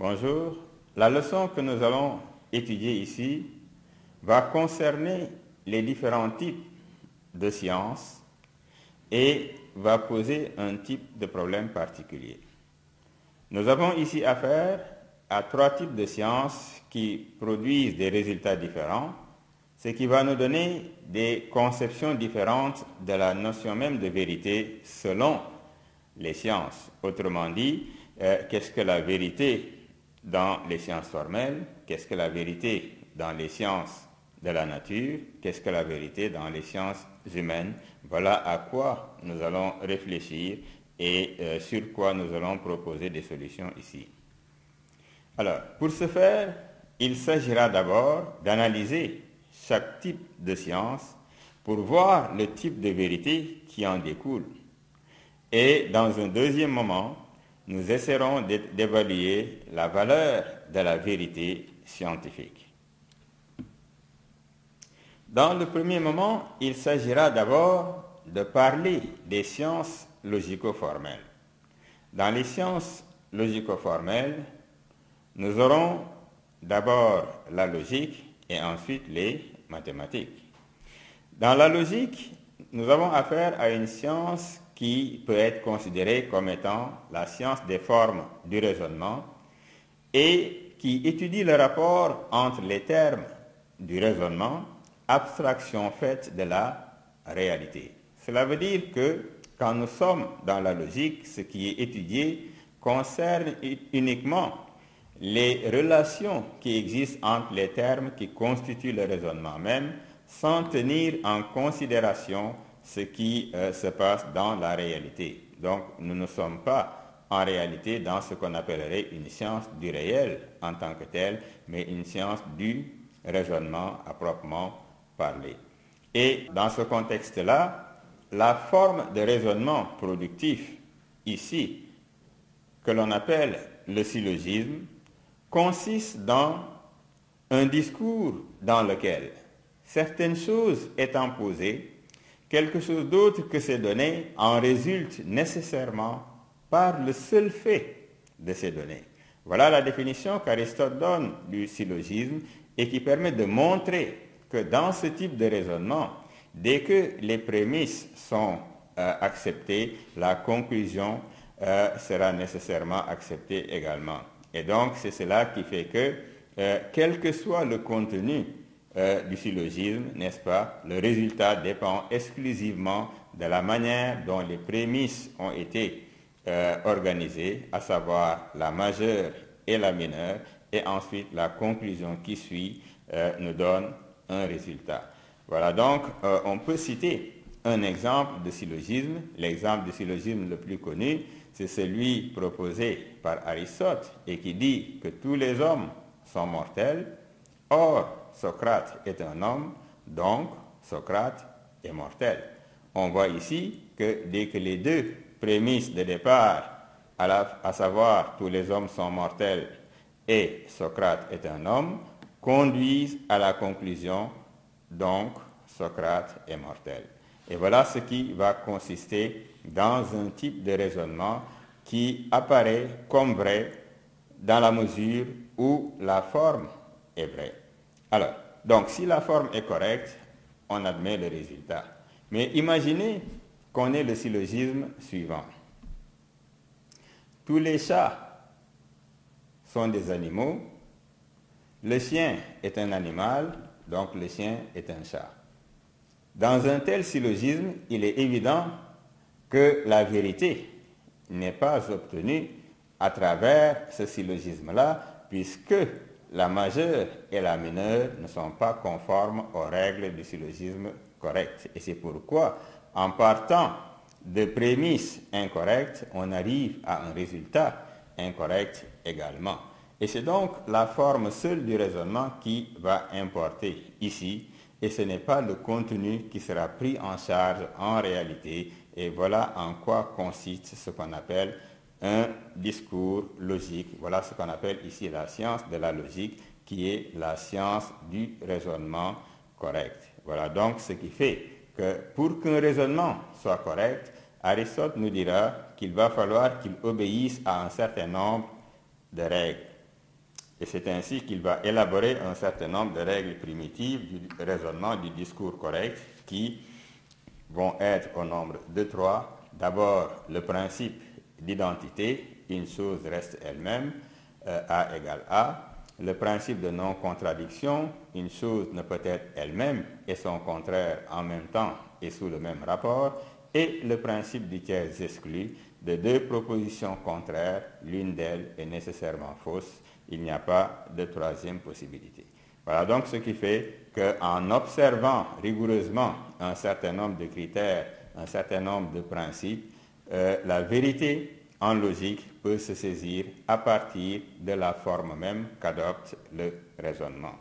Bonjour. La leçon que nous allons étudier ici va concerner les différents types de sciences et va poser un type de problème particulier. Nous avons ici affaire à trois types de sciences qui produisent des résultats différents, ce qui va nous donner des conceptions différentes de la notion même de vérité selon les sciences. Autrement dit, qu'est-ce que la vérité dans les sciences formelles, qu'est-ce que la vérité dans les sciences de la nature, qu'est-ce que la vérité dans les sciences humaines. Voilà à quoi nous allons réfléchir et sur quoi nous allons proposer des solutions ici. Alors, pour ce faire, il s'agira d'abord d'analyser chaque type de science pour voir le type de vérité qui en découle. Et dans un deuxième moment, nous essaierons d'évaluer la valeur de la vérité scientifique. Dans le premier moment, il s'agira d'abord de parler des sciences logico-formelles. Dans les sciences logico-formelles, nous aurons d'abord la logique et ensuite les mathématiques. Dans la logique, nous avons affaire à une science qui peut être considérée comme étant la science des formes du raisonnement et qui étudie le rapport entre les termes du raisonnement, abstraction faite de la réalité. Cela veut dire que quand nous sommes dans la logique, ce qui est étudié concerne uniquement les relations qui existent entre les termes qui constituent le raisonnement même, sans tenir en considération ce qui se passe dans la réalité. Donc, nous ne sommes pas en réalité dans ce qu'on appellerait une science du réel en tant que telle, mais une science du raisonnement à proprement parler. Et dans ce contexte-là, la forme de raisonnement productif ici, que l'on appelle le syllogisme, consiste dans un discours dans lequel certaines choses étant posées, quelque chose d'autre que ces données en résulte nécessairement par le seul fait de ces données. Voilà la définition qu'Aristote donne du syllogisme et qui permet de montrer que dans ce type de raisonnement, dès que les prémices sont acceptées, la conclusion sera nécessairement acceptée également. Et donc, c'est cela qui fait que, quel que soit le contenu du syllogisme, n'est-ce pas, le résultat dépend exclusivement de la manière dont les prémices ont été organisées, à savoir la majeure et la mineure, et ensuite la conclusion qui suit nous donne un résultat. Voilà, donc on peut citer un exemple de syllogisme. L'exemple de syllogisme le plus connu, c'est celui proposé par Aristote et qui dit que tous les hommes sont mortels. Or, Socrate est un homme, donc Socrate est mortel. On voit ici que dès que les deux prémices de départ, à savoir tous les hommes sont mortels et Socrate est un homme, conduisent à la conclusion, donc Socrate est mortel. Et voilà ce qui va consister dans un type de raisonnement qui apparaît comme vrai dans la mesure où la forme est vraie. Alors, donc si la forme est correcte, on admet le résultat. Mais imaginez qu'on ait le syllogisme suivant. Tous les chats sont des animaux, le chien est un animal, donc le chien est un chat. Dans un tel syllogisme, il est évident que la vérité n'est pas obtenue à travers ce syllogisme-là, puisque la majeure et la mineure ne sont pas conformes aux règles du syllogisme correct. Et c'est pourquoi, en partant de prémices incorrectes, on arrive à un résultat incorrect également. Et c'est donc la forme seule du raisonnement qui va importer ici, et ce n'est pas le contenu qui sera pris en charge en réalité. Et voilà en quoi consiste ce qu'on appelle un discours logique. Voilà ce qu'on appelle ici la science de la logique, qui est la science du raisonnement correct. Voilà donc ce qui fait que pour qu'un raisonnement soit correct, Aristote nous dira qu'il va falloir qu'il obéisse à un certain nombre de règles. Et c'est ainsi qu'il va élaborer un certain nombre de règles primitives du raisonnement du discours correct qui vont être au nombre de 3. D'abord, le principe d'identité, une chose reste elle-même, A égale A. Le principe de non-contradiction, une chose ne peut être elle-même et son contraire en même temps et sous le même rapport. Et le principe du tiers exclu, de deux propositions contraires, l'une d'elles est nécessairement fausse. Il n'y a pas de troisième possibilité. Voilà donc ce qui fait qu'en observant rigoureusement un certain nombre de critères, un certain nombre de principes, la vérité en logique peut se saisir à partir de la forme même qu'adopte le raisonnement.